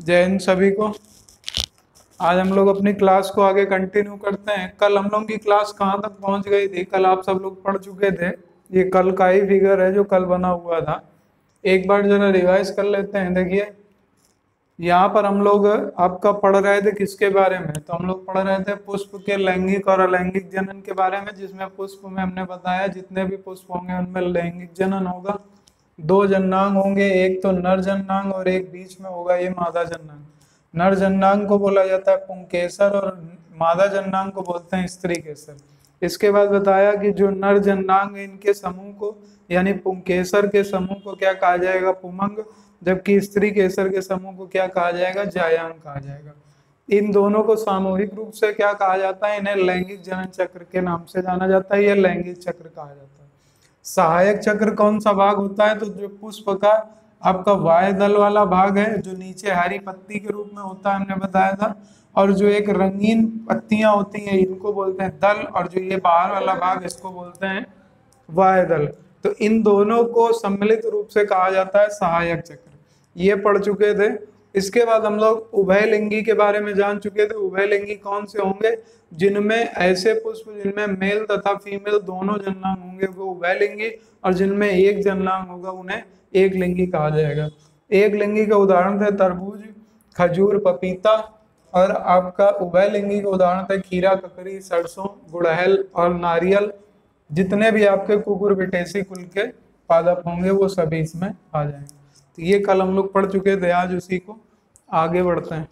जय हिंद सभी को। आज हम लोग अपनी क्लास को आगे कंटिन्यू करते हैं। कल हम लोग की क्लास कहाँ तक पहुंच गई थी? कल आप सब लोग पढ़ चुके थे। ये कल का ही फिगर है जो कल बना हुआ था। एक बार जरा रिवाइज कर लेते हैं। देखिए, यहाँ पर हम लोग आपका पढ़ रहे थे किसके बारे में? तो हम लोग पढ़ रहे थे पुष्प के लैंगिक और अलैंगिक जनन के बारे में, जिसमें पुष्प में हमने बताया जितने भी पुष्प होंगे उनमें लैंगिक जनन होगा। दो जननांग होंगे, एक तो नर जननांग और एक बीच में होगा ये मादा जननांग। नर जननांग को बोला जाता है पुंकेसर और मादा जननांग को बोलते हैं स्त्री केसर। इसके बाद बताया कि जो नर जननांग है इनके समूह को यानी पुंकेसर के समूह को क्या कहा जाएगा? पुमंग। जबकि स्त्री केसर के समूह को क्या कहा जाएगा? जायांग कहा जाएगा। इन दोनों को सामूहिक रूप से क्या कहा जाता है? इन्हें लैंगिक जनन चक्र के नाम से जाना जाता है। यह लैंगिक चक्र कहा जाता है। सहायक चक्र कौन सा भाग होता है? तो जो पुष्प का आपका वाय दल वाला भाग है, जो नीचे हरी पत्ती के रूप में होता है, हमने बताया था। और जो एक रंगीन पत्तियां होती हैं इनको बोलते हैं दल, और जो ये बाहर वाला भाग इसको बोलते हैं वाय दल। तो इन दोनों को सम्मिलित रूप से कहा जाता है सहायक चक्र। ये पढ़ चुके थे। इसके बाद हम लोग उभयलिंगी के बारे में जान चुके थे। उभयलिंगी कौन से होंगे? जिनमें ऐसे पुष्प जिनमें मेल तथा फीमेल दोनों जननांग होंगे वो उभयलिंगी, और जिनमें एक जननांग होगा उन्हें एक लिंगी कहा जाएगा। एक लिंगी का उदाहरण थे तरबूज, खजूर, पपीता। और आपका उभयलिंगी का उदाहरण थे खीरा, ककड़ी, सरसों, गुड़हल और नारियल। जितने भी आपके कुकुर बिटेसी कुल के पादप होंगे वो सभी इसमें आ जाएंगे। तो ये कल हम लोग पढ़ चुके थे, आज उसी को आगे बढ़ते हैं।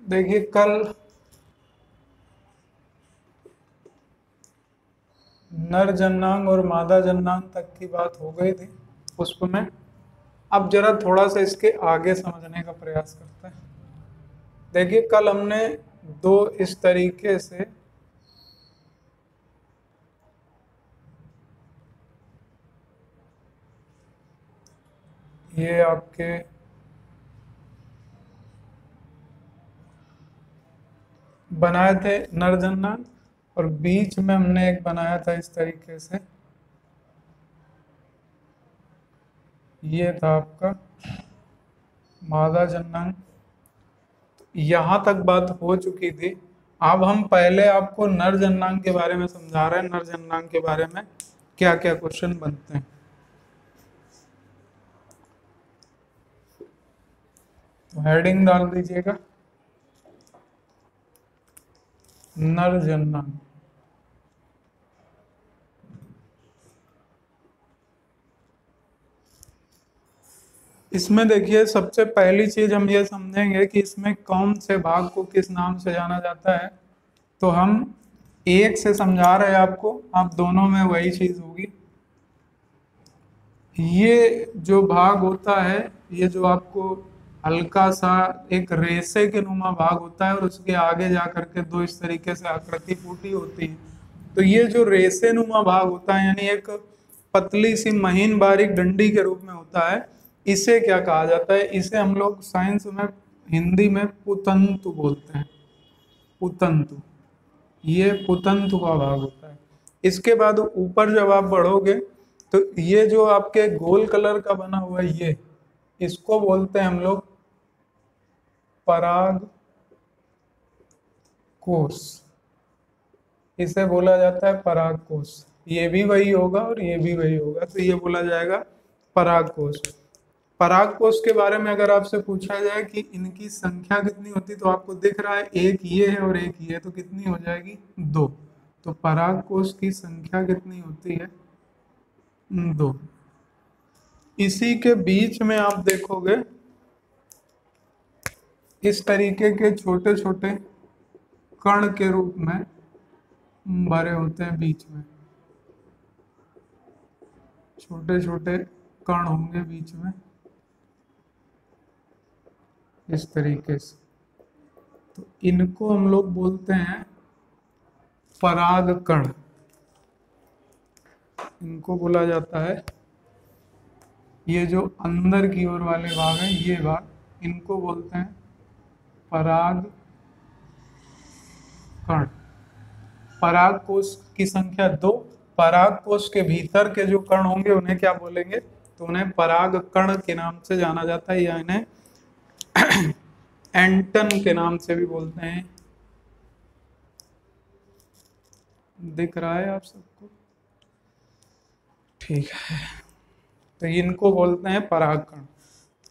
देखिए, कल नर जननांग और मादा जननांग तक की बात हो गई थी पुष्प में। अब जरा थोड़ा सा इसके आगे समझने का प्रयास करते हैं। देखिए, कल हमने दो इस तरीके से ये आपके बनाए थे नर जननांग, और बीच में हमने एक बनाया था इस तरीके से। ये था आपका मादा जननांग। यहां तक बात हो चुकी थी। अब हम पहले आपको नर जननांग के बारे में समझा रहे हैं। नर जननांग के बारे में क्या क्या क्वेश्चन बनते हैं, तो हेडिंग डाल दीजिएगा नर जननांग। इसमें देखिए, सबसे पहली चीज हम ये समझेंगे कि इसमें कौन से भाग को किस नाम से जाना जाता है। तो हम एक से समझा रहे हैं आपको, आप दोनों में वही चीज होगी। ये जो भाग होता है, ये जो आपको हल्का सा एक रेसे के नुमा भाग होता है और उसके आगे जा करके दो इस तरीके से आकृति फूटी होती है। तो ये जो रेसे नुमा भाग होता है यानी एक पतली सी महीन बारीक डंडी के रूप में होता है, इसे क्या कहा जाता है? इसे हम लोग साइंस में हिंदी में पुतंतु बोलते हैं। पुतंतु, ये पुतंतु का भाग होता है। इसके बाद ऊपर जब आप बढ़ोगे तो ये जो आपके गोल कलर का बना हुआ है, ये इसको बोलते हैं हम लोग पराग कोश। इसे बोला जाता है पराग कोश। ये भी वही होगा और ये भी वही होगा, तो ये बोला जाएगा पराग कोश। पराग कोश के बारे में अगर आपसे पूछा जाए कि इनकी संख्या कितनी होती, तो आपको दिख रहा है एक ये है और एक ये है, तो कितनी हो जाएगी? दो। तो पराग कोश की संख्या कितनी होती है? दो। इसी के बीच में आप देखोगे इस तरीके के छोटे छोटे कण के रूप में भरे होते हैं। बीच में छोटे छोटे कण होंगे बीच में। इस तरीके से। तो इनको हम लोग बोलते हैं परागकण। इनको बोला जाता है, ये जो अंदर की ओर वाले भाग हैं, ये भाग, इनको बोलते हैं परागकण। पराग कोश की संख्या 2। पराग कोश के भीतर के जो कण होंगे उन्हें क्या बोलेंगे, तो उन्हें परागकण के नाम से जाना जाता है, या इन्हें एंटन के नाम से भी बोलते हैं। दिख रहा है आप सबको? ठीक है, तो इनको बोलते हैं परागकण।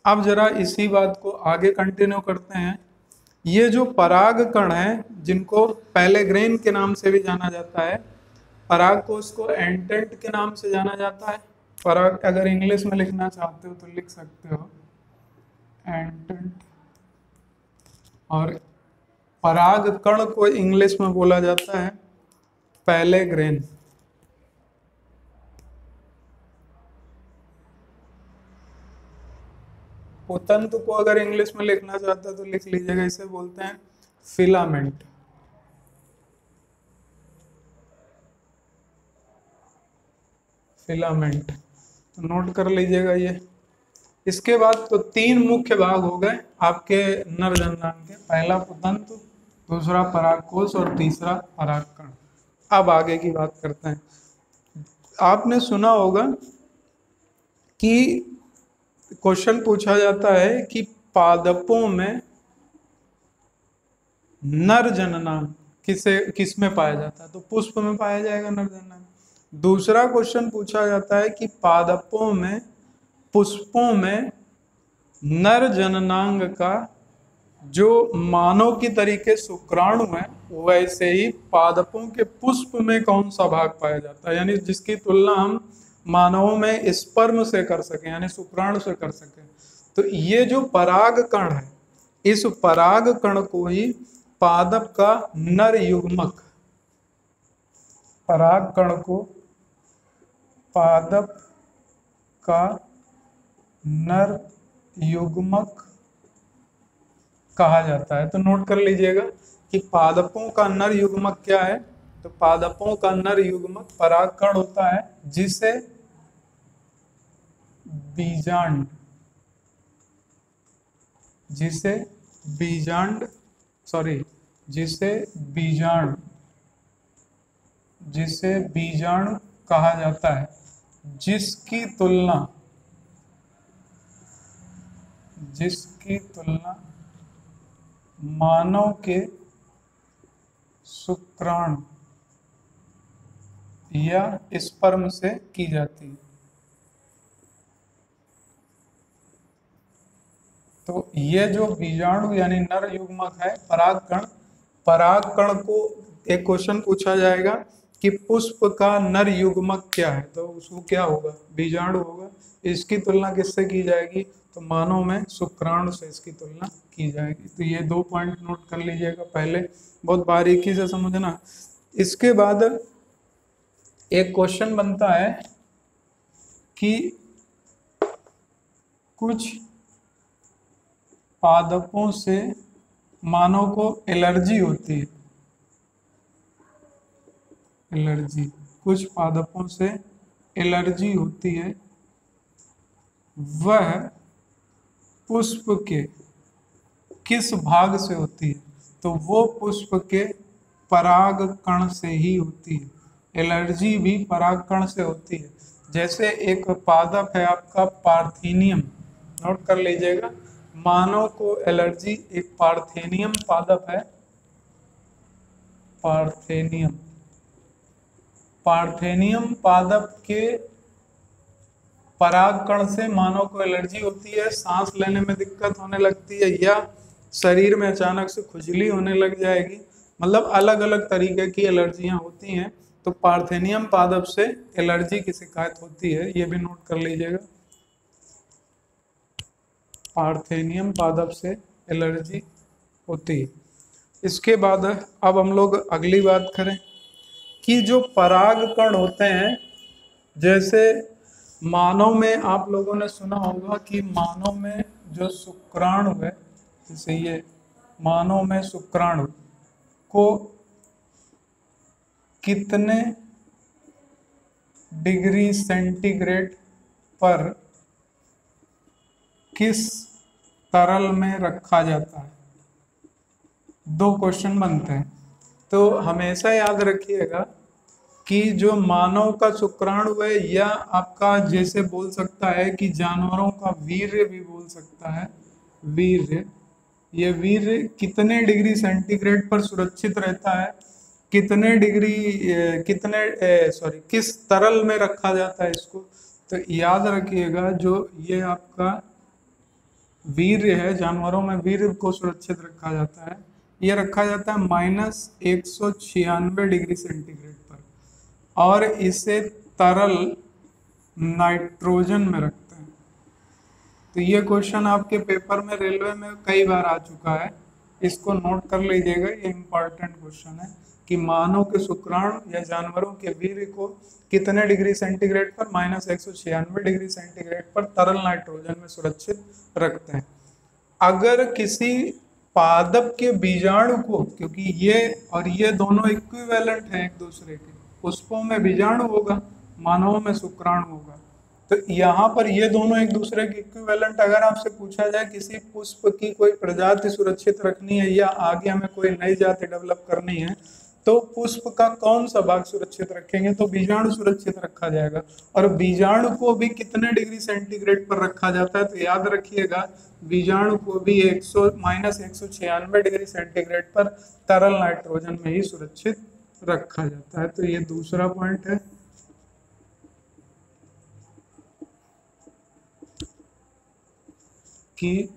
अब जरा इसी बात को आगे कंटिन्यू करते हैं। ये जो परागकण है, जिनको पहले ग्रेन के नाम से भी जाना जाता है, पराग कोश को एंटेंट के नाम से जाना जाता है। पराग अगर इंग्लिश में लिखना चाहते हो तो लिख सकते हो एंटेंट। और परागकण को इंग्लिश में बोला जाता है पहले ग्रेन। तंतु को अगर इंग्लिश में लिखना चाहते हो तो लिख लीजिएगा, इसे बोलते हैं फिलामेंट। फिलामेंट तो नोट कर लीजिएगा ये। इसके बाद तो 3 मुख्य भाग हो गए आपके नर जननांग के, पहला पुतंतु, दूसरा परागकोश और तीसरा परागकण। अब आगे की बात करते हैं। आपने सुना होगा कि क्वेश्चन पूछा जाता है कि पादपों में नर जननांग किस में पाया जाता है, तो पुष्प में पाया जाएगा नर जननांग। दूसरा क्वेश्चन पूछा जाता है कि पादपों में, पुष्पों में नर जननांग का जो मानव की तरीके शुक्राणु है, वैसे ही पादपों के पुष्प में कौन सा भाग पाया जाता है, यानी जिसकी तुलना हम मानवों में स्पर्म से कर सकें, यानी शुक्राणु से कर सकें। तो ये जो परागकण है, इस परागकण को ही पादप का नर युग्मक, परागकण को पादप का नर युग्मक कहा जाता है। तो नोट कर लीजिएगा कि पादपों का नर युग्मक क्या है। तो पादपों का नर युग्मक परागकण होता है, जिसे बीजांड, जिसे बीजांड कहा जाता है, जिसकी तुलना मानव के शुक्राणु या स्पर्म से की जाती है। तो ये जो बीजाणु यानी नर युग्मक है परागकण, परागकण को एक क्वेश्चन पूछा जाएगा कि पुष्प का नर युग्मक क्या है, तो उसको क्या होगा, बीजाणु होगा। इसकी तुलना किससे की जाएगी, तो मानव में शुक्राणु से इसकी तुलना की जाएगी। तो ये 2 पॉइंट नोट कर लीजिएगा, पहले बहुत बारीकी से समझना। इसके बाद एक क्वेश्चन बनता है कि कुछ पादपों से मानव को एलर्जी होती है, कुछ पादपों से एलर्जी होती है, वह पुष्प के किस भाग से होती है, तो वो पुष्प के परागकण से ही होती है। एलर्जी भी परागकण से होती है। जैसे एक पादप है आपका पार्थेनियम, नोट कर लीजिएगा, मानव को एलर्जी एक पार्थेनियम पादप है, पार्थेनियम पादप के परागकण से मानव को एलर्जी होती है, सांस लेने में दिक्कत होने लगती है, या शरीर में अचानक से खुजली होने लग जाएगी। मतलब अलग अलग तरीके की एलर्जियां होती हैं। तो पार्थेनियम पादप से एलर्जी की शिकायत होती है, ये भी नोट कर लीजिएगा, पार्थेनियम पादप से एलर्जी होती है। इसके बाद अब हम लोग अगली बात करें कि जो परागकण होते हैं, जैसे मानव में आप लोगों ने सुना होगा कि मानव में जो शुक्राणु है, जैसे ये मानव में शुक्राणु को कितने डिग्री सेंटीग्रेड पर किस तरल में रखा जाता है? दो क्वेश्चन बनते हैं, तो हमेशा याद रखिएगा कि जो मानव का शुक्राणु है, या आपका जैसे बोल सकता है कि जानवरों का वीर्य भी बोल सकता है, वीर्य, ये वीर्य कितने डिग्री सेंटीग्रेड पर सुरक्षित रहता है, कितने डिग्री किस तरल में रखा जाता है इसको। तो याद रखिएगा जो ये आपका वीर्य है, जानवरों में वीर्य को सुरक्षित रखा जाता है, ये रखा जाता है -196 डिग्री सेंटीग्रेड पर, और इसे तरल नाइट्रोजन में रखते हैं। तो ये क्वेश्चन आपके पेपर में रेलवे में कई बार आ चुका है, इसको नोट कर लीजिएगा, ये इम्पॉर्टेंट क्वेश्चन है कि मानव के शुक्राणु या जानवरों के वीर्य को कितने डिग्री सेंटीग्रेड पर, -196 डिग्री सेंटीग्रेड पर तरल नाइट्रोजन में सुरक्षित रखते हैं। अगर किसी पादप के बीजाणु को, क्योंकि ये और ये दोनों इक्विवेलेंट हैं एक दूसरे के, पुष्पों में बीजाणु होगा, मानवों में शुक्राणु होगा, तो यहाँ पर ये दोनों एक दूसरे के इक्विवेलेंट। अगर आपसे पूछा जाए किसी पुष्प की कोई प्रजाति सुरक्षित रखनी है या आगे हमें कोई नई जाति डेवलप करनी है, तो पुष्प का कौन सा भाग सुरक्षित रखेंगे? तो बीजाणु सुरक्षित रखा जाएगा। और बीजाणु को भी कितने डिग्री सेंटीग्रेड पर रखा जाता है? तो याद रखिएगा बीजाणु को भी -196 डिग्री सेंटीग्रेड पर तरल नाइट्रोजन में ही सुरक्षित रखा जाता है। तो ये दूसरा पॉइंट है। कि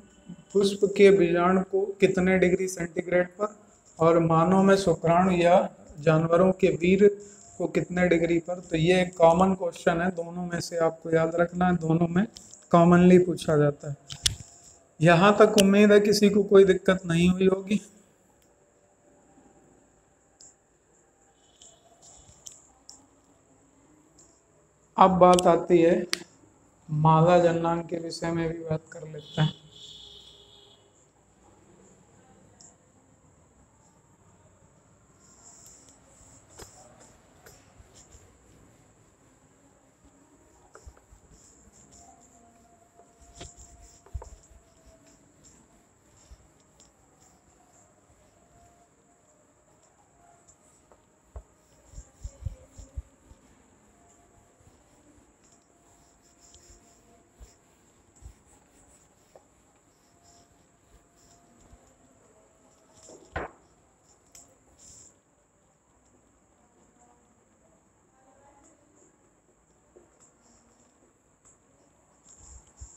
पुष्प के बीजाणु को कितने डिग्री सेंटीग्रेड पर, और मानव में शुक्राणु या जानवरों के वीर्य को कितने डिग्री पर। तो ये एक कॉमन क्वेश्चन है, दोनों में से आपको याद रखना है, दोनों में कॉमनली पूछा जाता है। यहाँ तक उम्मीद है किसी को कोई दिक्कत नहीं हुई होगी। अब बात आती है मादा जननांग के विषय में भी बात कर लेते हैं।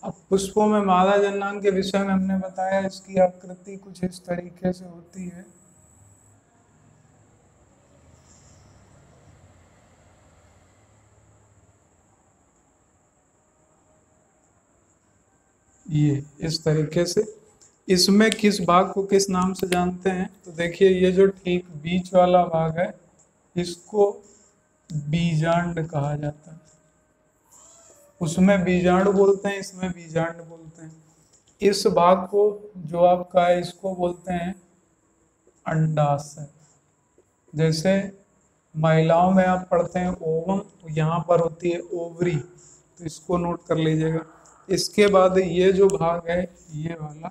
अब पुष्पों में मादा जननांग के विषय में हमने बताया, इसकी आकृति कुछ इस तरीके से होती है। ये इस तरीके से। इसमें किस भाग को किस नाम से जानते हैं? तो देखिए ये जो ठीक बीच वाला भाग है, इसको बीजांड कहा जाता है। उसमें बीजाणु बोलते हैं, इसमें बीजांड बोलते हैं। इस भाग को जो आपका है, इसको बोलते हैं अंडाशय। जैसे महिलाओं में आप पढ़ते हैं ओवम, यहाँ पर होती है ओवरी, तो इसको नोट कर लीजिएगा। इसके बाद ये जो भाग है, ये वाला,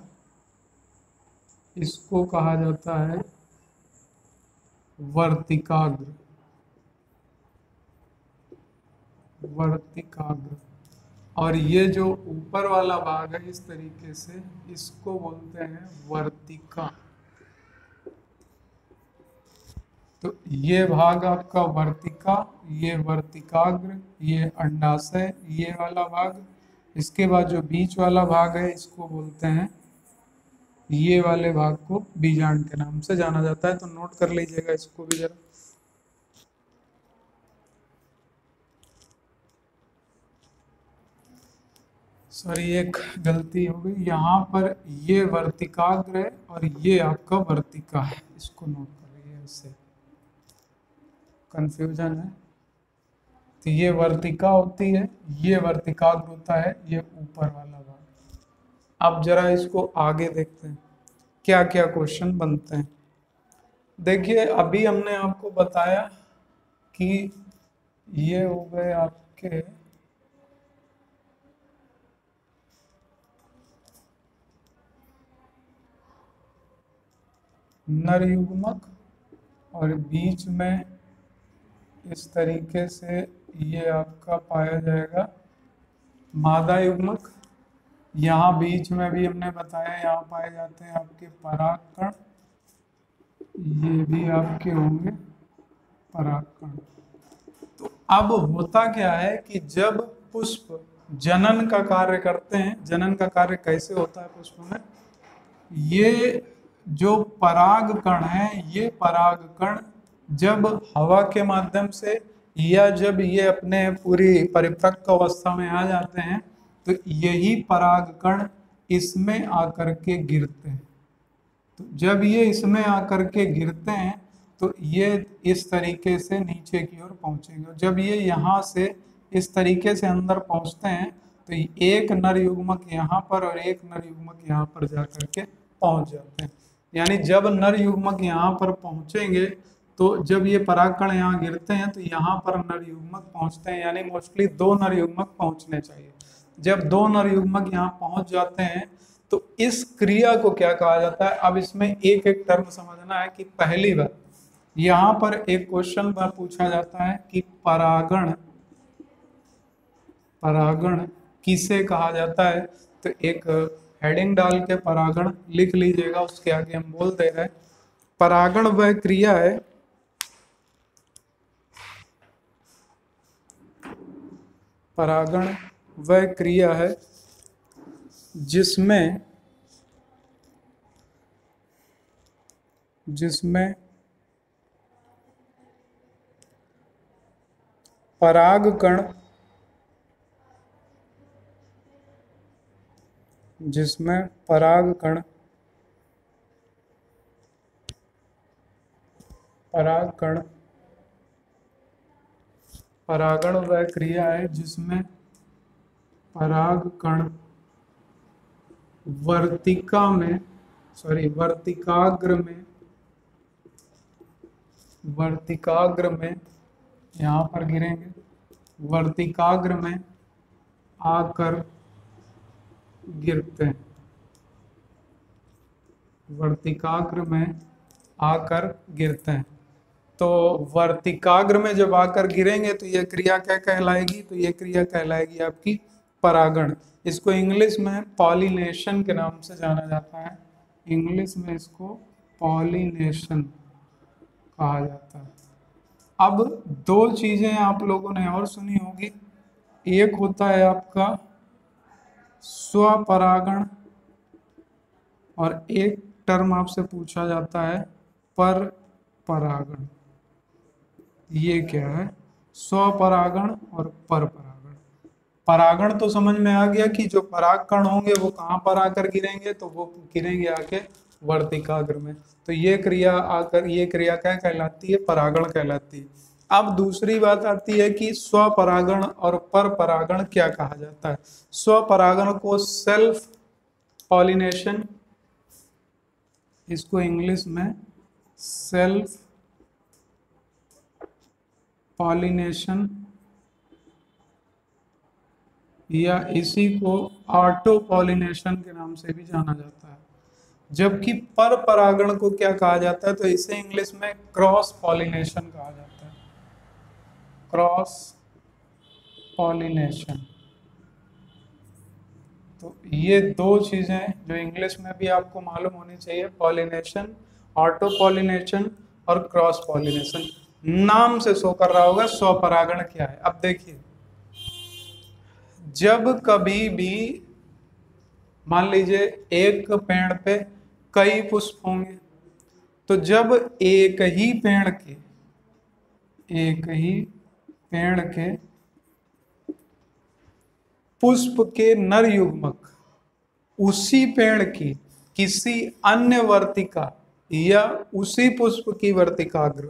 इसको कहा जाता है वर्तिकाग्र। वर्तिकाग्र। और ये जो ऊपर वाला भाग है इस तरीके से, इसको बोलते हैं वर्तिका। तो ये भाग आपका वर्तिका, ये वर्तिकाग्र, ये अंडाशय, ये वाला भाग। इसके बाद जो बीच वाला भाग है, इसको बोलते हैं, ये वाले भाग को बीजांड के नाम से जाना जाता है। तो नोट कर लीजिएगा इसको भी जरा। सॉरी, एक गलती हो गई, यहाँ पर ये वर्तिकाग्र है और ये आपका वर्तिका है, इसको नोट कर लीजिए, इससे कंफ्यूजन है। तो ये वर्तिका होती है, ये वर्तिकाग्र होता है, ये ऊपर वाला भाग। अब जरा इसको आगे देखते हैं। क्या क्या क्वेश्चन बनते हैं। देखिए अभी हमने आपको बताया कि ये हो गए आपके नर युग्मक, और बीच में इस तरीके से ये आपका पाया जाएगा मादा युग्मक। यहाँ बीच में भी हमने बताया यहाँ पाए जाते हैं आपके परागकण, ये भी आपके होंगे परागकण। तो अब होता क्या है कि जब पुष्प जनन का कार्य करते हैं, जनन का कार्य कैसे होता है पुष्प में, ये जो पराग कण है, ये पराग कण जब हवा के माध्यम से या जब ये अपने पूरी परिपक्व अवस्था में आ जाते हैं तो यही पराग कण इसमें आकर के गिरते हैं। तो जब ये इसमें आकर के गिरते हैं तो ये इस तरीके से नीचे की ओर पहुंचेंगे। जब ये यहाँ से इस तरीके से अंदर पहुंचते हैं तो एक नर युग्मक यहाँ पर और एक नर युग्मक यहाँ पर जाकर के पहुंच जाते हैं। यानी जब नर युग्मक यहाँ पर पहुंचेंगे तो जब ये परागकण यहाँ गिरते हैं तो यहाँ पर नर युग्मक पहुंचते हैं, यानी मोस्टली 2 नर युग्मक पहुंचने चाहिए। जब 2 नर युग्मक यहाँ पहुंच जाते हैं तो इस क्रिया को क्या कहा जाता है। अब इसमें एक एक टर्म समझना है कि पहली बात यहाँ पर एक क्वेश्चन पूछा जाता है कि परागण, परागण किसे कहा जाता है। तो एक हेडिंग डाल के परागण लिख लीजिएगा, उसके आगे हम बोल दे रहे हैं परागण वह क्रिया है परागण वह क्रिया है जिसमें परागकण परागण वह क्रिया है जिसमें परागकण वर्तिकाग्र में यहाँ पर गिरेंगे, वर्तिकाग्र में आकर गिरते हैं, वर्तिकाग्र में आकर गिरते हैं। तो वर्तिकाग्र में जब आकर गिरेंगे तो ये क्रिया क्या कहलाएगी, तो ये क्रिया कहलाएगी आपकी परागण। इसको इंग्लिश में पॉलिनेशन के नाम से जाना जाता है, इंग्लिश में इसको पॉलिनेशन कहा जाता है। अब 2 चीजें आप लोगों ने और सुनी होगी, एक होता है आपका स्वपरागण और एक टर्म आपसे पूछा जाता है पर परागण। ये क्या है, स्वपरागण और पर परागण। परागण तो समझ में आ गया कि जो परागकण होंगे वो कहाँ पर आकर गिरेंगे, तो वो गिरेंगे आके वर्तिकाग्र में। तो ये क्रिया क्या कहलाती है, परागण कहलाती है। अब दूसरी बात आती है कि स्वपरागण और पर परागण क्या कहा जाता है। स्वपरागण को सेल्फ पॉलिनेशन, इसको इंग्लिश में सेल्फ पॉलिनेशन या इसी को ऑटो पॉलिनेशन के नाम से भी जाना जाता है। जबकि पर परागण को क्या कहा जाता है, तो इसे इंग्लिश में क्रॉस पॉलिनेशन कहा जाता है, क्रॉस पॉलिनेशन। तो ये 2 चीजें जो इंग्लिश में भी आपको मालूम होनी चाहिए, पॉलिनेशन, ऑटो पॉलिनेशन और क्रॉस पॉलिनेशन। नाम से शो कर रहा होगा स्वपरागण क्या है। अब देखिए, जब कभी भी मान लीजिए एक पेड़ पे कई पुष्प होंगे, तो जब एक ही पेड़ के पुष्प के नर युग्मक उसी पेड़ की किसी अन्य वर्तिका या उसी पुष्प की वर्तिकाग्र,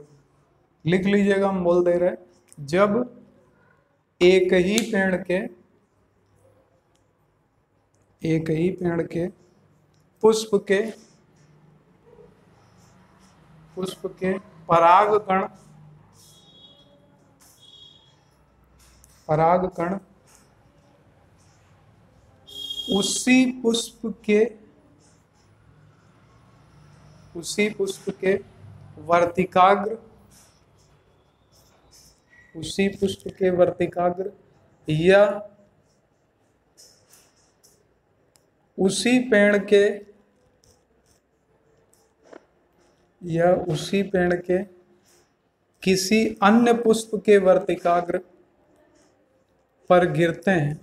लिख लीजिएगा, हम बोल दे रहे हैं, जब एक ही पेड़ के पुष्प के पुष्प के परागकण उसी पुष्प के वर्तिकाग्र या उसी पेड़ के किसी अन्य पुष्प के वर्तिकाग्र पर गिरते हैं,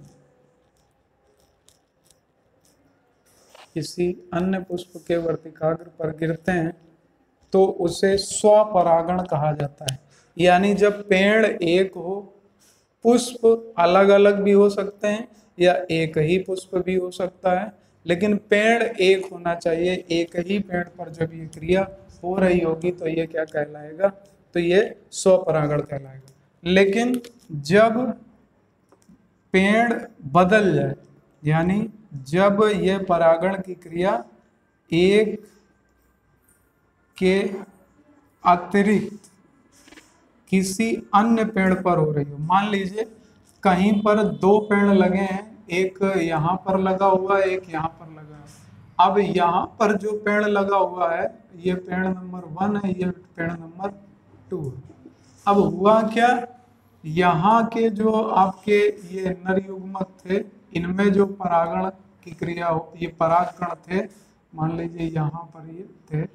किसी अन्य पुष्प के वर्तिकाग्र पर गिरते हैं तो उसे स्वपरागण कहा जाता है। यानी जब पेड़ एक हो, पुष्प अलग अलग भी हो सकते हैं या एक ही पुष्प भी हो सकता है, लेकिन पेड़ एक होना चाहिए। एक ही पेड़ पर जब ये क्रिया हो रही होगी तो ये क्या कहलाएगा? तो ये स्वपरागण कहलाएगा। लेकिन जब पेड़ बदल जाए, यानी जब ये परागण की क्रिया एक के अतिरिक्त किसी अन्य पेड़ पर हो रही हो, मान लीजिए कहीं पर दो पेड़ लगे हैं, एक यहाँ पर लगा हुआ है, एक यहाँ पर लगा है। अब यहाँ पर जो पेड़ लगा हुआ है ये पेड़ नंबर 1 है, ये पेड़ नंबर 2 है। अब हुआ क्या, यहाँ के जो आपके ये नर युग्मक थे, इनमें जो परागण की क्रिया हो, ये परागकण थे, मान लीजिए यहाँ पर ये थे,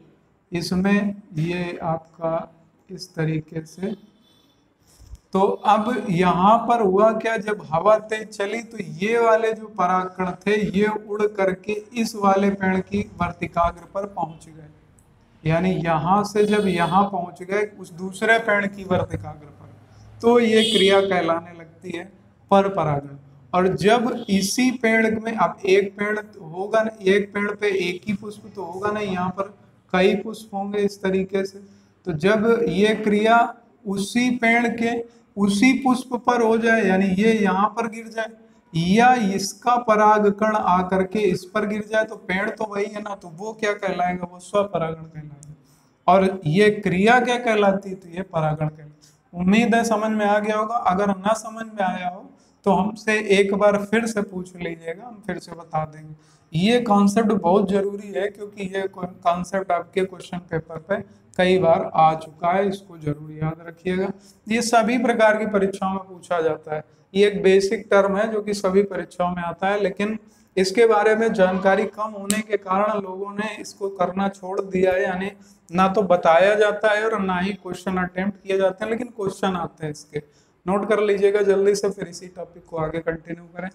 इसमें ये आपका इस तरीके से, तो अब यहाँ पर हुआ क्या, जब हवा तेज चली तो ये वाले जो परागकण थे ये उड़ करके इस वाले पेड़ की वर्तिकाग्र पर पहुंच गए। यानी यहाँ से जब यहाँ पहुंच गए उस दूसरे पेड़ की वर्तिकाग्र पर, तो ये क्रिया कहलाने लगती है पर परागण। और जब इसी पेड़ में, अब एक पेड़ होगा ना, एक पेड़ पे एक ही पुष्प तो होगा नहीं, यहाँ पर कई पुष्प होंगे इस तरीके से। तो जब ये क्रिया उसी पेड़ के उसी पुष्प पर हो जाए, यानी ये यहाँ पर गिर जाए या इसका परागकण आकर के इस पर गिर जाए, तो पेड़ तो वही है ना, तो वो क्या कहलाएगा? वो स्वपरागण कहलाएगा। और ये क्रिया क्या कहलाती है? तो ये परागण कहलाती। उम्मीद है समझ में आ गया होगा। अगर ना समझ में आया हो तो हमसे एक बार फिर से पूछ लीजिएगा, हम फिर से बता देंगे। ये कॉन्सेप्ट बहुत जरूरी है क्योंकि ये कॉन्सेप्ट आपके क्वेश्चन पेपर पे कई बार आ चुका है, इसको जरूर याद रखिएगा। ये सभी प्रकार की परीक्षाओं में पूछा जाता है। ये एक बेसिक टर्म है जो कि सभी परीक्षाओं में आता है, लेकिन इसके बारे में जानकारी कम होने के कारण लोगों ने इसको करना छोड़ दिया है। यानी ना तो बताया जाता है और ना ही क्वेश्चन अटेम्प्ट किए जाते हैं, लेकिन क्वेश्चन आते हैं इसके। नोट कर लीजिएगा जल्दी से, फिर इसी टॉपिक को आगे कंटिन्यू करें।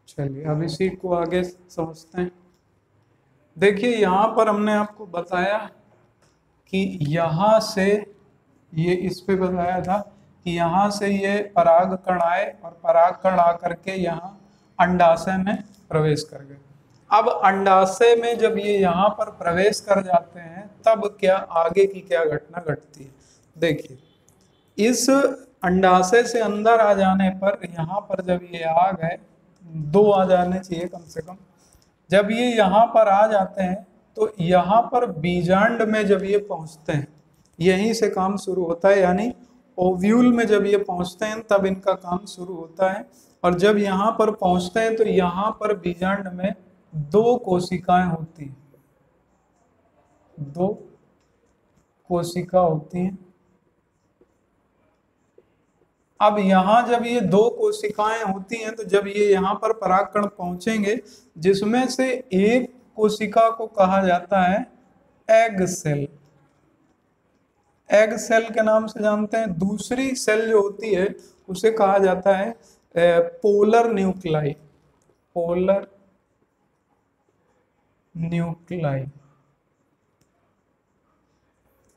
चलिए अब इसी को आगे समझते हैं। देखिए यहाँ पर हमने आपको बताया कि यहाँ से ये, इस पे बताया था कि यहाँ से ये परागकण आए और परागकण आकर के यहाँ अंडाशय में प्रवेश कर गए। अब अंडाशय में जब ये यहाँ पर प्रवेश कर जाते हैं तब क्या आगे की क्या घटना घटती है? देखिए, इस अंडाशय से अंदर आ जाने पर यहाँ पर जब ये आ गए, 2 आ जाने चाहिए कम से कम। जब ये यहाँ पर आ जाते हैं तो यहाँ पर बीजांड में जब ये पहुँचते हैं, यहीं से काम शुरू होता है। यानी ओव्यूल में जब ये पहुँचते हैं तब इनका काम शुरू होता है। और जब यहाँ पर पहुँचते हैं तो यहाँ पर बीजांड में 2 कोशिकाएं होती हैं, 2 कोशिका होती हैं। अब यहाँ जब ये 2 कोशिकाएं होती हैं तो जब ये यहाँ पर परागकण पहुंचेंगे, जिसमें से एक कोशिका को कहा जाता है एग सेल। एग सेल के नाम से जानते हैं। दूसरी सेल जो होती है उसे कहा जाता है पोलर न्यूक्लाई। Polar nuclei.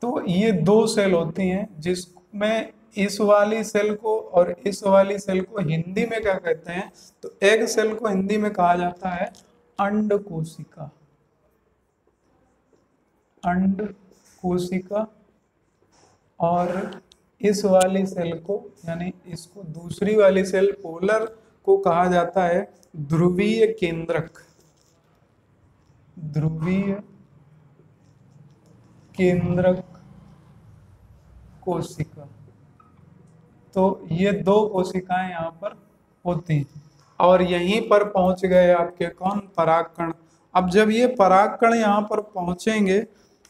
तो ये 2 सेल होती हैं, जिसमें इस वाली सेल को और इस वाली सेल को हिंदी में क्या कहते हैं? तो एग सेल को हिंदी में कहा जाता है अंड कोशिका। अंड कोशिका, और इस वाली सेल को यानी इसको दूसरी वाली सेल पोलर को कहा जाता है ध्रुवीय केंद्रक। ध्रुवीय केंद्रक कोशिका। तो ये दो कोशिकाएं यहाँ पर होती हैं और यहीं पर पहुंच गए आपके कौन, परागकण। अब जब ये परागकण यहाँ पर पहुंचेंगे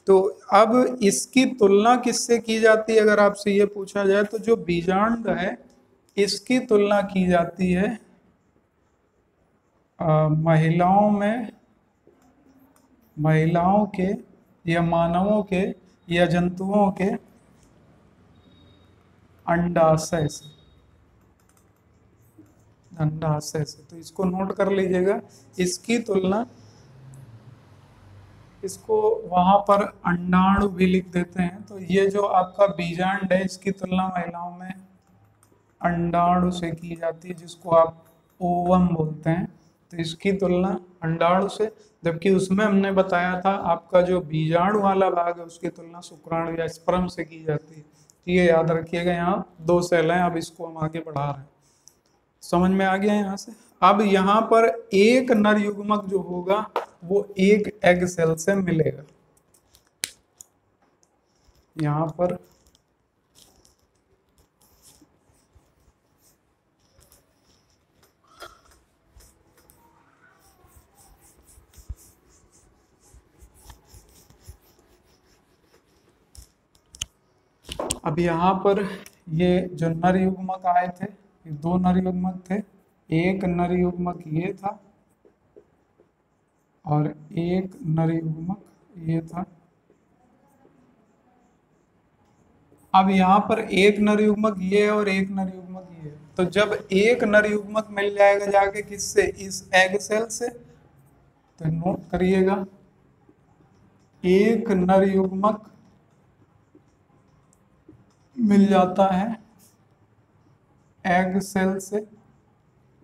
तो अब इसकी तुलना किससे की जाती है, अगर आपसे ये पूछा जाए तो जो बीजांड है इसकी तुलना की जाती है महिलाओं में, महिलाओं के या मानवों के या जंतुओं के अंडाशय से, अंडाशय से। तो इसको नोट कर लीजिएगा, इसकी तुलना, इसको वहां पर अंडाणु भी लिख देते हैं। तो ये जो आपका बीजांड है इसकी तुलना महिलाओं में अंडाणु से की जाती है, जिसको आप ओवम बोलते हैं। तो इसकी तुलना अंडाणु से, जबकि उसमें हमने बताया था आपका जो बीजाणु वाला भाग है उसकी तुलना शुक्राणु या स्पर्म से की जाती है। तो ये याद रखिएगा, यहाँ दो सेल हैं, अब इसको हम आगे बढ़ा रहे हैं। समझ में आ गया यहाँ से। अब यहाँ पर एक नर युग्मक जो होगा वो एक एग सेल से मिलेगा। यहाँ पर अब यहाँ पर ये जो नर युग्मक आए थे, ये दो नर युग्मक थे। एक नर युग्मक ये था और एक नर युग्मक ये था। अब यहाँ पर एक नर युग्मक ये है और एक नर युग्मक ये है। तो जब एक नर युग्मक मिल जाएगा जाके किससे, इस एग सेल से, तो नोट करिएगा एक नर युग्मक मिल जाता है एग सेल से,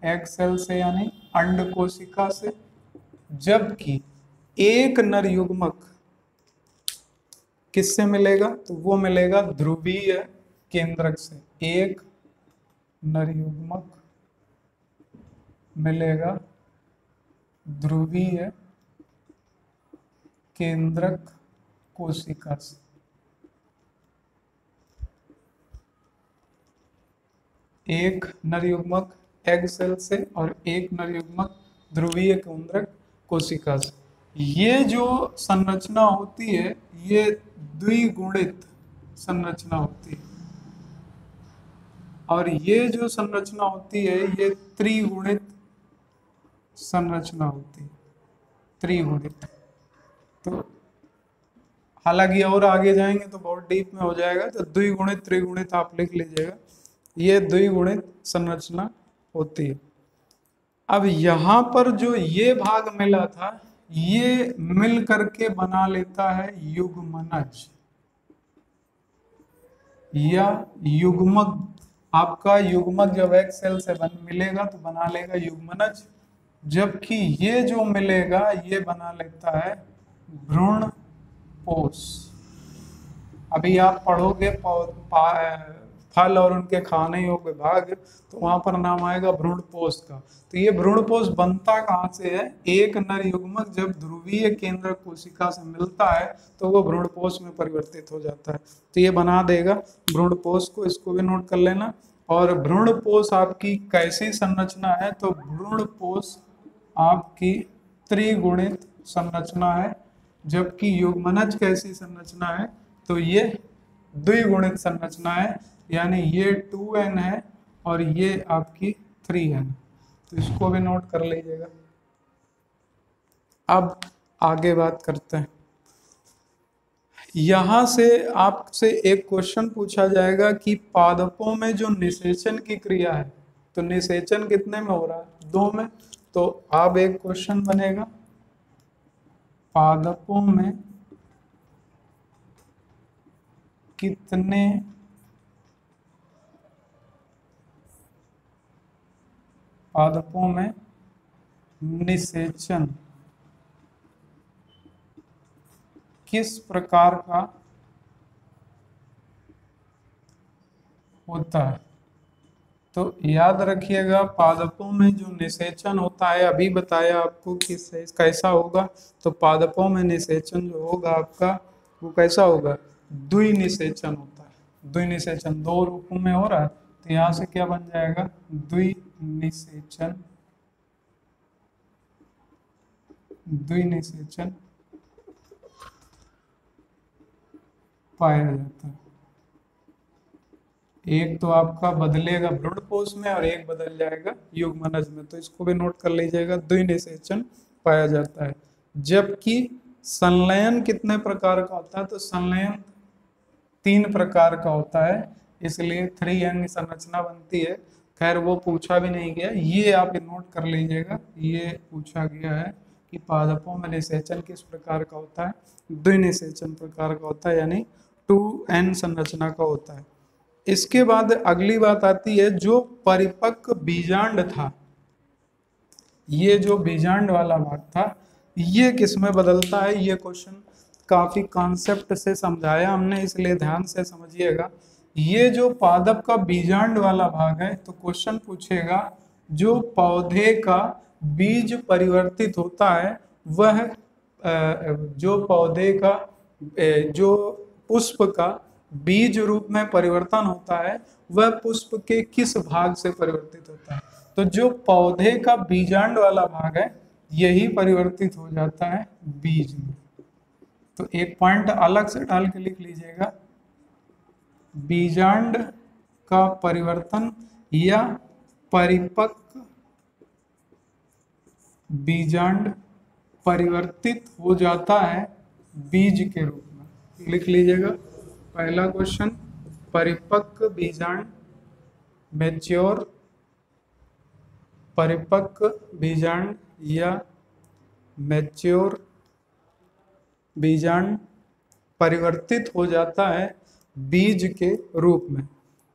एग सेल से यानी अंड कोशिका से। जबकि एक नर युग्मक किससे मिलेगा, तो वो मिलेगा ध्रुवीय केंद्रक से। एक नर युग्मक मिलेगा ध्रुवीय केंद्रक कोशिका से। एक नर युग्मक एग सेल से और एक नर युग्मक ध्रुवीय केंद्रक कोशिका से। ये जो संरचना होती है ये द्विगुणित संरचना होती है, और ये जो संरचना होती है ये त्रिगुणित संरचना होती है, त्रिगुणित। तो हालांकि और आगे जाएंगे तो बहुत डीप में हो जाएगा, तो द्विगुणित त्रिगुणित आप लिख लीजिएगा, ये द्विगुणित संरचना होती है। अब यहाँ पर जो ये भाग मिला था ये मिल करके बना लेता है युग्मनज या युग्मक। आपका युग्मक जब एक सेल से मिलेगा तो बना लेगा युग्मनज, जबकि ये जो मिलेगा ये बना लेता है भ्रूण पोष। अभी आप पढ़ोगे फल और उनके खाने योग्य भाग, तो वहां पर नाम आएगा भ्रूणपोष का। तो ये भ्रूणपोष बनता कहाँ से है, एक नर युग्मक जब ध्रुवीय केंद्र कोशिका से मिलता है तो वो भ्रूणपोष में परिवर्तित हो जाता है। तो ये बना देगा भ्रूणपोष को, इसको भी नोट कर लेना। और भ्रूणपोष आपकी कैसी संरचना है, तो भ्रूणपोष आपकी त्रिगुणित संरचना है, जबकि युग्मनज कैसी संरचना है, तो ये द्विगुणित संरचना है, यानी ये 2n है और ये आपकी 3n। तो इसको भी नोट कर लीजिएगा। अब आगे बात करते हैं। यहां से आपसे एक क्वेश्चन पूछा जाएगा कि पादपों में जो निषेचन की क्रिया है, तो निषेचन कितने में हो रहा है, 2 में। तो अब एक क्वेश्चन बनेगा, पादपों में कितने पादपों में निषेचन किस प्रकार का होता है? तो याद रखिएगा, पादपों में जो निषेचन होता है, अभी बताया आपको कि कैसा होगा। तो पादपों में निषेचन जो होगा आपका वो कैसा होगा? द्विनिषेचन होता है। द्विनिषेचन दो रूपों में हो रहा है, तो यहाँ से क्या बन जाएगा? द्विनिषेचन। द्विनिषेचन पाया जाता है। एक तो आपका बदलेगा भ्रूणपोष में और एक बदल जाएगा युग्मनज में, तो इसको भी नोट कर लीजिएगा। द्विनिषेचन पाया जाता है। जबकि संलयन कितने प्रकार का होता है? तो संलयन 3 प्रकार का होता है, इसलिए 3 अंग संरचना बनती है। खैर वो पूछा भी नहीं गया, ये आप नोट कर लीजिएगा। ये पूछा गया है कि पादपों में निषेचन किस प्रकार का होता है? द्विनिषेचन प्रकार का होता है, यानी 2n संरचना का होता है। इसके बाद अगली बात आती है, जो परिपक्व बीजांड था, ये जो बीजांड वाला भाग था, ये किस में बदलता है? ये क्वेश्चन काफी कॉन्सेप्ट से समझाया हमने, इसलिए ध्यान से समझिएगा। ये जो पादप का बीजांड वाला भाग है, तो क्वेश्चन पूछेगा जो पौधे का बीज परिवर्तित होता है, वह जो पौधे का जो पुष्प का बीज रूप में परिवर्तन होता है, वह पुष्प के किस भाग से परिवर्तित होता है? तो जो पौधे का बीजांड वाला भाग है, यही परिवर्तित हो जाता है बीज में। तो एक पॉइंट अलग से डाल के लिख लीजिएगा, बीजांड का परिवर्तन या परिपक्व बीजांड परिवर्तित हो जाता है बीज के रूप में। लिख लीजिएगा पहला क्वेश्चन, परिपक्व बीजांड, मैच्योर परिपक्व बीजांड या मैच्योर बीजांड परिवर्तित हो जाता है बीज के रूप में।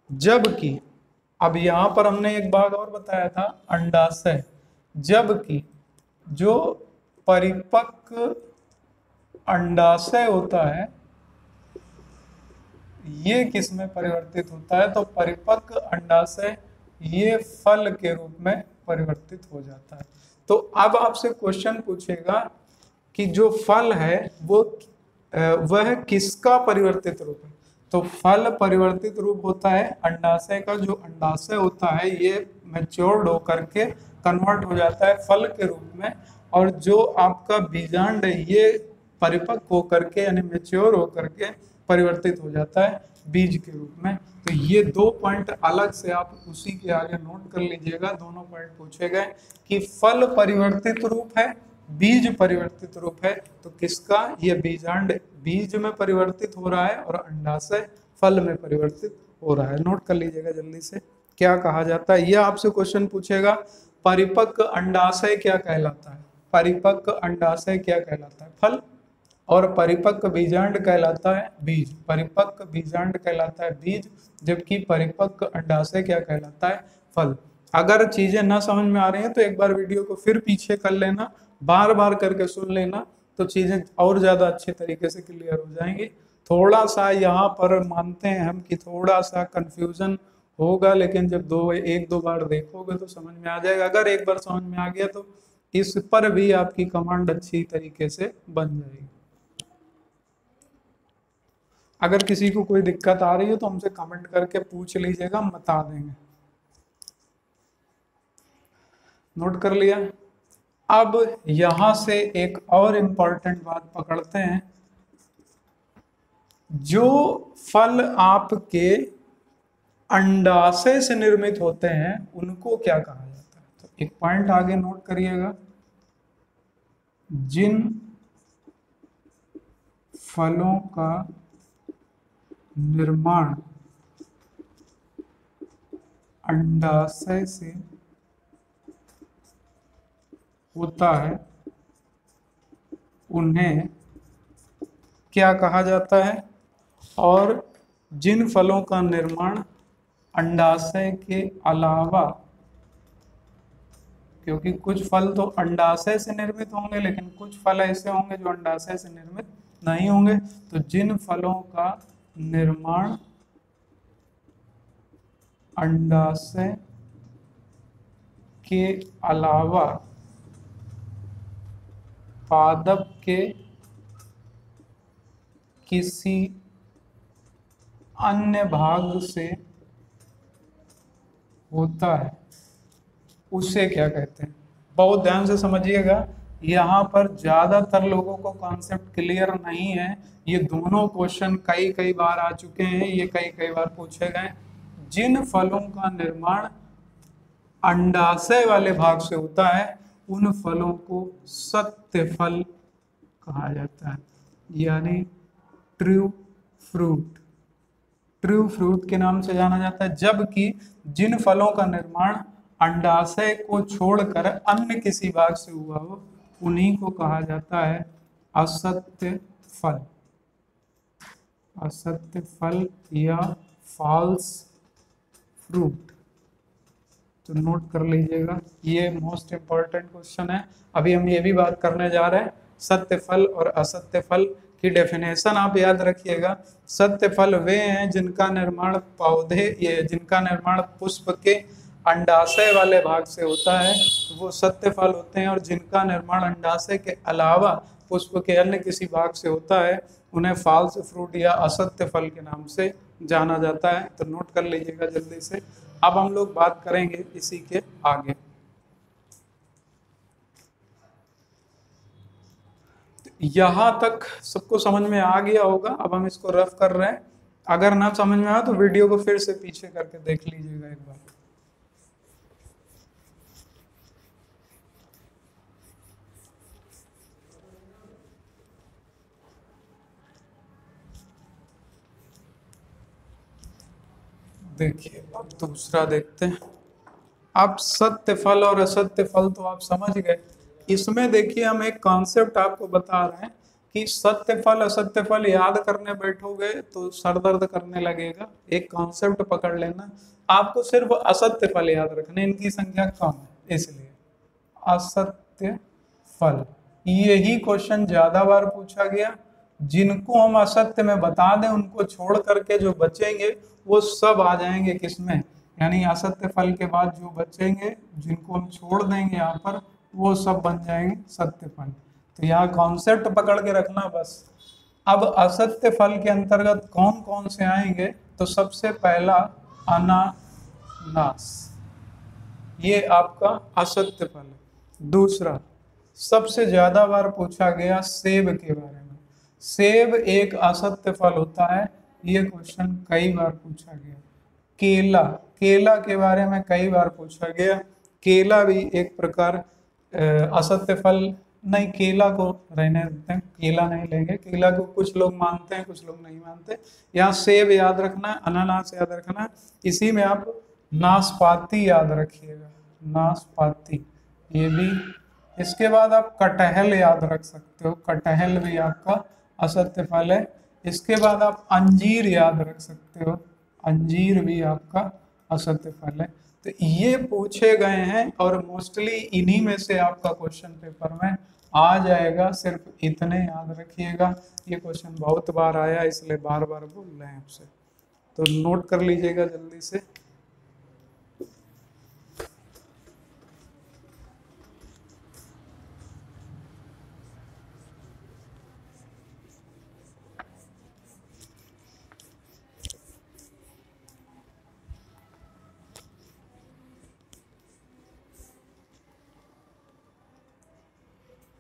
जबकि अब यहाँ पर हमने एक बात और बताया था, अंडाशय। जबकि जो परिपक्व अंडाशय होता है, ये किस में परिवर्तित होता है? तो परिपक्व अंडाशय ये फल के रूप में परिवर्तित हो जाता है। तो अब आपसे क्वेश्चन पूछेगा कि जो फल है वो वह किसका परिवर्तित रूप है? तो फल परिवर्तित रूप होता है अंडाशय का। जो अंडाशय होता है ये मैच्योर्ड होकर के कन्वर्ट हो जाता है फल के रूप में, और जो आपका बीजांड है ये परिपक्व होकर के यानी मैच्योर होकर के परिवर्तित हो जाता है बीज के रूप में। तो ये 2 पॉइंट अलग से आप उसी के आगे नोट कर लीजिएगा। दोनों पॉइंट पूछे गए कि फल परिवर्तित रूप है, बीज परिवर्तित रूप है, तो किसका? ये बीजांड बीज में परिवर्तित हो रहा है और अंडाशय फल में परिवर्तित हो रहा है। नोट कर लीजिएगा जल्दी से, क्या कहा जाता है। यह आपसे क्वेश्चन पूछेगा, परिपक्व अंडाशय क्या कहलाता है? परिपक्व अंडाशय क्या कहलाता है? फल। और परिपक्व बीजांड कहलाता है बीज। परिपक्व बीजांड कहलाता है बीज, जबकि परिपक्व अंडाशय क्या कहलाता है? फल। अगर चीजें ना समझ में आ रही हैं तो एक बार वीडियो को फिर पीछे कर लेना, बार बार करके सुन लेना, तो चीजें और ज्यादा अच्छे तरीके से क्लियर हो जाएंगी। थोड़ा सा यहाँ पर मानते हैं हम कि थोड़ा सा कंफ्यूजन होगा, लेकिन जब 1-2 बार देखोगे तो समझ में आ जाएगा। अगर एक बार समझ में आ गया तो इस पर भी आपकी कमांड अच्छी तरीके से बन जाएगी। अगर किसी को कोई दिक्कत आ रही हो तो हमसे कमेंट करके पूछ लीजिएगा, हम बता देंगे। नोट कर लिया। अब यहां से एक और इम्पोर्टेंट बात पकड़ते हैं, जो फल आपके अंडाशय से निर्मित होते हैं उनको क्या कहा जाता है? तो एक पॉइंट आगे नोट करिएगा, जिन फलों का निर्माण अंडाशय से होता है उन्हें क्या कहा जाता है? और जिन फलों का निर्माण अंडाशय के अलावा, क्योंकि कुछ फल तो अंडाशय से निर्मित होंगे लेकिन कुछ फल ऐसे होंगे जो अंडाशय से निर्मित नहीं होंगे। तो जिन फलों का निर्माण अंडाशय के अलावा पादप के किसी अन्य भाग से होता है उसे क्या कहते हैं। बहुत ध्यान से समझिएगा, यहाँ पर ज्यादातर लोगों को कॉन्सेप्ट क्लियर नहीं है। ये दोनों क्वेश्चन कई कई बार आ चुके हैं, ये कई कई बार पूछे गए। जिन फलों का निर्माण अंडाशय वाले भाग से होता है उन फलों को सत्य फल कहा जाता है, यानी ट्रू फ्रूट। ट्रू फ्रूट के नाम से जाना जाता है। जबकि जिन फलों का निर्माण अंडाशय को छोड़कर अन्य किसी भाग से हुआ हो उन्हीं को कहा जाता है असत्य फल। असत्य फल या फॉल्स फ्रूट। तो नोट कर लीजिएगा, ये मोस्ट इंपॉर्टेंट क्वेश्चन है। अभी हम ये भी बात करने जा रहे हैं सत्य फल और असत्य फल की डेफिनेशन आप याद रखिएगा। सत्य फल वे हैं जिनका निर्माण जिनका निर्माण पुष्प के अंडाशय वाले भाग से होता है, वो सत्य फल होते हैं। और जिनका निर्माण अंडाशय के अलावा पुष्प के अन्य किसी भाग से होता है उन्हें फॉल्स फ्रूट या असत्य फल के नाम से जाना जाता है। तो नोट कर लीजिएगा जल्दी से। अब हम लोग बात करेंगे इसी के आगे। यहाँ तक सबको समझ में आ गया होगा। अब हम इसको रफ कर रहे हैं। अगर ना समझ में आया तो वीडियो को फिर से पीछे करके देख लीजिएगा एक बार। देखिए अब दूसरा देखते हैं। अब सत्य फल और असत्य फल तो आप समझ गए। इसमें देखिए हम एक कॉन्सेप्ट आपको बता रहे हैं कि सत्य फल असत्य फल याद करने बैठोगे तो सर दर्द करने लगेगा। एक कॉन्सेप्ट पकड़ लेना, आपको सिर्फ असत्य फल याद रखने, इनकी संख्या कम है इसलिए। असत्य फल, यही क्वेश्चन ज्यादा बार पूछा गया। जिनको हम असत्य में बता दें उनको छोड़ करके जो बचेंगे वो सब आ जाएंगे किसमें, यानी असत्य फल के बाद जो बचेंगे जिनको हम छोड़ देंगे यहाँ पर वो सब बन जाएंगे सत्य फल। तो यहाँ कॉन्सेप्ट पकड़ के रखना बस। अब असत्य फल के अंतर्गत कौन कौन से आएंगे, तो सबसे पहला अनानास, ये आपका असत्य फल है। दूसरा सबसे ज्यादा बार पूछा गया सेब के बारे में। सेब एक असत्य फल होता है, ये क्वेश्चन कई बार पूछा गया। केला, केला के बारे में कई बार पूछा गया। केला भी एक प्रकार असत्य फल नहीं, केला को रहने देते हैं, केला नहीं लेंगे। केला को कुछ लोग मानते हैं कुछ लोग नहीं मानते। यहाँ सेब याद रखना है, अनानास याद रखना है। इसी में आप नाशपाती याद रखिएगा, नाशपाती ये भी। इसके बाद आप कटहल याद रख सकते हो, कटहल भी आपका असत्य फल है। इसके बाद आप अंजीर याद रख सकते हो, अंजीर भी आपका असत्य फल है। तो ये पूछे गए हैं और मोस्टली इन्हीं में से आपका क्वेश्चन पेपर में आ जाएगा। सिर्फ इतने याद रखिएगा, ये क्वेश्चन बहुत बार आया इसलिए बार बार बोल रहे हैं आपसे। तो नोट कर लीजिएगा जल्दी से।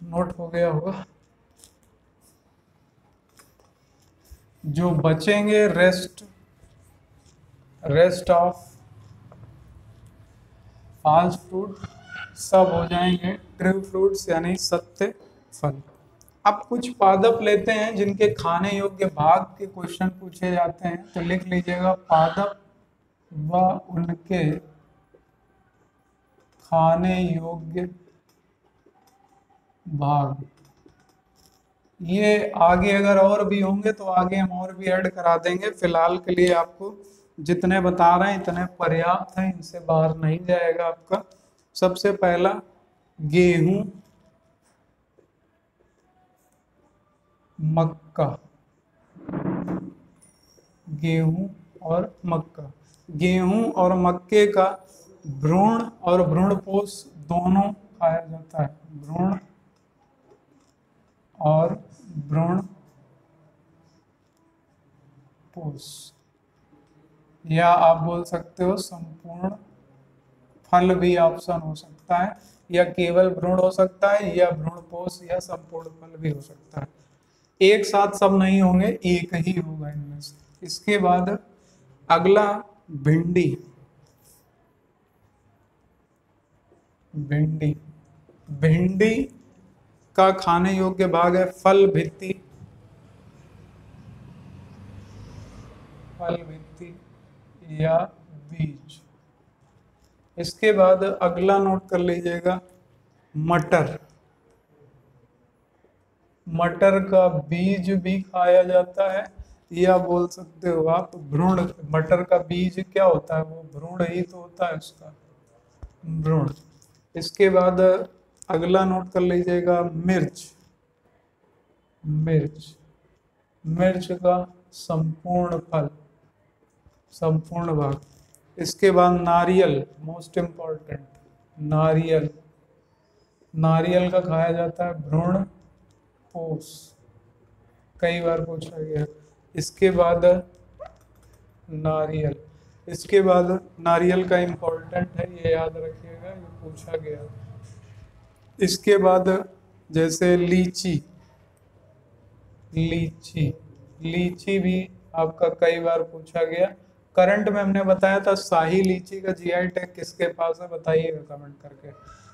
नोट हो गया होगा। जो बचेंगे रेस्ट ऑफ फॉल्स फ्रूट सब हो जाएंगे ट्रू फ्रूट्स यानी सत्य फल। अब कुछ पादप लेते हैं जिनके खाने योग्य भाग के क्वेश्चन पूछे जाते हैं। तो लिख लीजिएगा पादप व उनके खाने योग्य भाग। ये आगे अगर और भी होंगे तो आगे हम और भी ऐड करा देंगे। फिलहाल के लिए आपको जितने बता रहे हैं इतने पर्याप्त हैं, इनसे बाहर नहीं जाएगा आपका। सबसे पहला गेहूं, मक्का, गेहूं और मक्का। गेहूं और मक्के का भ्रूण और भ्रूणपोष दोनों खाया जाता है। भ्रूण और भ्रूणपोष, या आप बोल सकते हो संपूर्ण फल भी ऑप्शन हो सकता है, या केवल भ्रूण हो सकता है, या भ्रूणपोष या संपूर्ण फल भी हो सकता है। एक साथ सब नहीं होंगे, एक ही होगा इनमें से। इसके बाद अगला भिंडी। भिंडी, भिंडी का खाने योग्य भाग है फल भित्ति, फल भित्ति या बीज। इसके बाद अगला नोट कर लीजिएगा मटर। मटर का बीज भी खाया जाता है, या बोल सकते हो आप भ्रूण। मटर का बीज क्या होता है, वो भ्रूण ही तो होता है उसका, भ्रूण। इसके बाद अगला नोट कर लीजिएगा मिर्च। मिर्च, मिर्च का संपूर्ण फल, संपूर्ण भाग। इसके बाद नारियल, मोस्ट इम्पॉर्टेंट, नारियल। नारियल का खाया जाता है भ्रूण पोष, कई बार पूछा गया। इसके बाद नारियल, इसके बाद नारियल का इम्पोर्टेंट है, ये याद रखिएगा, ये पूछा गया। इसके बाद जैसे लीची, लीची, लीची भी आपका कई बार पूछा गया। करंट में हमने बताया था शाही लीची का जीआई टैग किसके पास है, बताइएगा कमेंट करके।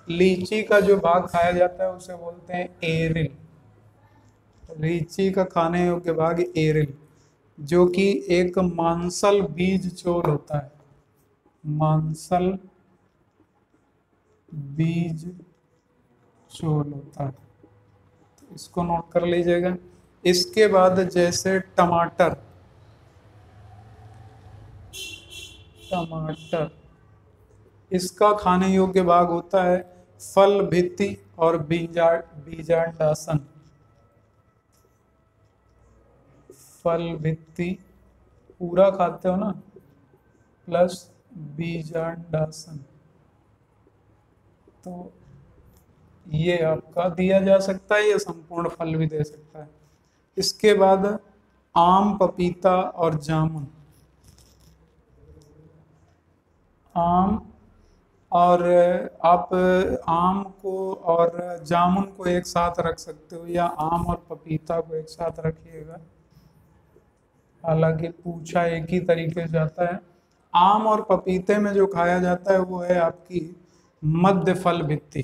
लीची का जो भाग खाया जाता है उसे बोलते हैं एरिल। लीची का खाने योग्य भाग एरिल, जो कि एक मांसल बीज चोल होता है। मांसल बीज चोल होता है, तो इसको नोट कर लीजिएगा। इसके बाद जैसे टमाटर, टमाटर, इसका खाने योग्य भाग होता है फल भित्ति और बीजांडासन। फल भित्ति पूरा खाते हो ना, प्लस बीजांडासन, तो ये आपका दिया जा सकता है, या संपूर्ण फल भी दे सकता है। इसके बाद आम, पपीता और जामुन। आम, और आप आम को और जामुन को एक साथ रख सकते हो, या आम और पपीता को एक साथ रखिएगा, हालांकि पूछा एक ही तरीके से जाता है। आम और पपीते में जो खाया जाता है वो है आपकी मध्य फल भित्ति,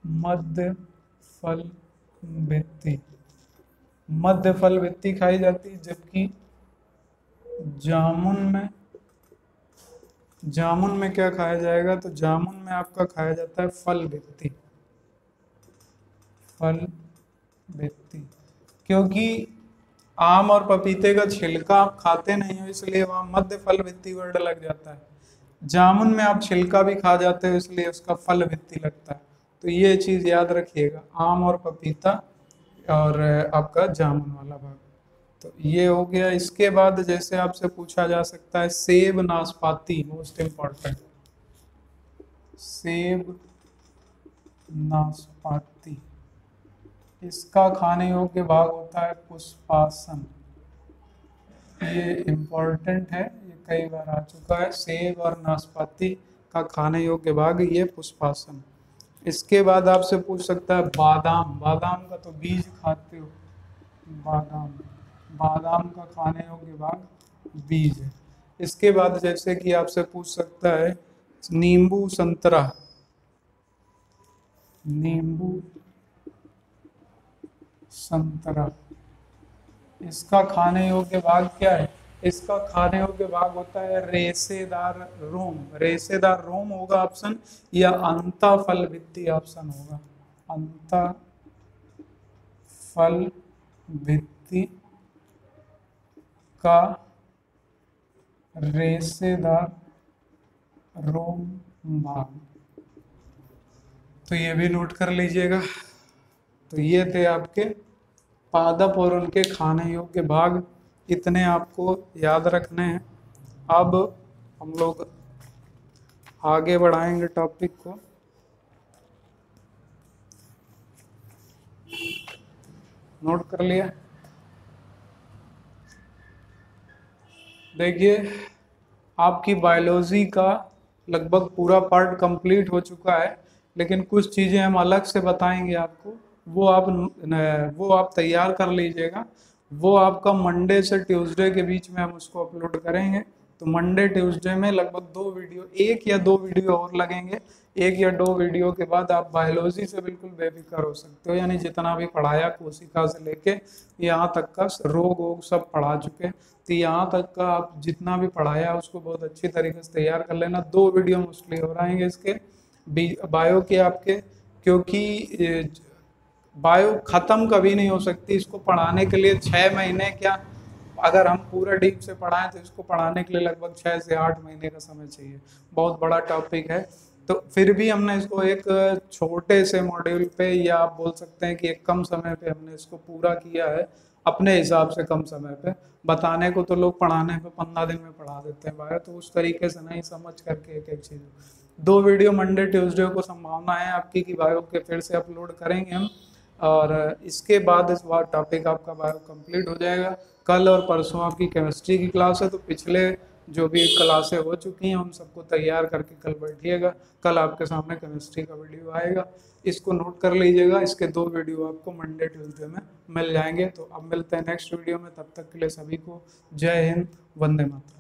मध्य फल भित्ति। मध्य फल भित्ति खाई जाती है, जबकि जामुन में क्या खाया जाएगा, तो जामुन में आपका खाया जाता है फल भित्ति, फल भित्ति। क्योंकि आम और पपीते का छिलका आप खाते नहीं हो, इसलिए वहां मध्य फल भित्ति वर्ड लग जाता है। जामुन में आप छिलका भी खा जाते हो, इसलिए उसका फल भित्ति लगता है। तो ये चीज याद रखिएगा, आम और पपीता और आपका जामुन वाला भाग। तो ये हो गया। इसके बाद जैसे आपसे पूछा जा सकता है सेब, नाशपाती, मोस्ट इम्पॉर्टेंट, सेब, नाशपाती, इसका खाने योग्य भाग होता है पुष्पासन। ये इम्पोर्टेंट है, ये कई बार आ चुका है। सेब और नाशपाती का खाने योग्य भाग ये पुष्पासन। इसके बाद आपसे पूछ सकता है बादाम। बादाम का तो बीज खाते हो, बादाम, बादाम का खाने योग्य भाग बीज है। इसके बाद जैसे कि आपसे पूछ सकता है नींबू, संतरा, नींबू, संतरा, इसका खाने योग्य भाग क्या है? इसका खाने योग्य भाग होता है रेशेदार रोम। रेशेदार रोम होगा ऑप्शन, या अंता फल भित्ति ऑप्शन होगा। अंता फल भित्ति का रेशेदार रोम भाग, तो ये भी नोट कर लीजिएगा। तो ये थे आपके पादप और उनके खाने योग्य भाग, इतने आपको याद रखने हैं। अब हम लोग आगे बढ़ाएंगे टॉपिक को। नोट कर लिया? देखिए, आपकी बायोलॉजी का लगभग पूरा पार्ट कंप्लीट हो चुका है, लेकिन कुछ चीज़ें हम अलग से बताएंगे आपको, वो आप तैयार कर लीजिएगा। वो आपका मंडे से ट्यूसडे के बीच में हम उसको अपलोड करेंगे। तो मंडे ट्यूसडे में लगभग 2 वीडियो, 1 या 2 वीडियो और लगेंगे। 1 या 2 वीडियो के बाद आप बायोलॉजी से बिल्कुल बेफिक्र हो सकते हो, यानी जितना भी पढ़ाया कोशिका से लेके यहाँ तक का रोग वोग सब पढ़ा चुके। तो यहाँ तक का आप जितना भी पढ़ाया उसको बहुत अच्छी तरीके से तैयार कर लेना। 2 वीडियो मोस्टली हो रहेंगे इसके बायो के आपके, क्योंकि बायो खत्म कभी नहीं हो सकती। इसको पढ़ाने के लिए 6 महीने क्या, अगर हम पूरा डीप से पढ़ाएं तो इसको पढ़ाने के लिए लगभग 6 से 8 महीने का समय चाहिए। बहुत बड़ा टॉपिक है। तो फिर भी हमने इसको एक छोटे से मॉड्यूल पे, या आप बोल सकते हैं कि एक कम समय पे हमने इसको पूरा किया है, अपने हिसाब से कम समय पे। बताने को तो लोग पढ़ाने पे 15 दिन में पढ़ा देते हैं बायो, तो उस तरीके से नहीं, समझ करके एक एक चीज़। 2 वीडियो मंडे ट्यूसडे को संभावना है आपकी कि बायो के फिर से अपलोड करेंगे हम, और इसके बाद इस बार टॉपिक आपका बायो कंप्लीट हो जाएगा। कल और परसों आपकी केमिस्ट्री की क्लास है, तो पिछले जो भी क्लासें हो चुकी हैं उन सबको तैयार करके कल बैठिएगा। कल आपके सामने केमिस्ट्री का वीडियो आएगा, इसको नोट कर लीजिएगा। इसके 2 वीडियो आपको मंडे ट्यूसडे में मिल जाएंगे। तो अब मिलते हैं नेक्स्ट वीडियो में, तब तक के लिए सभी को जय हिंद, वंदे मातरम।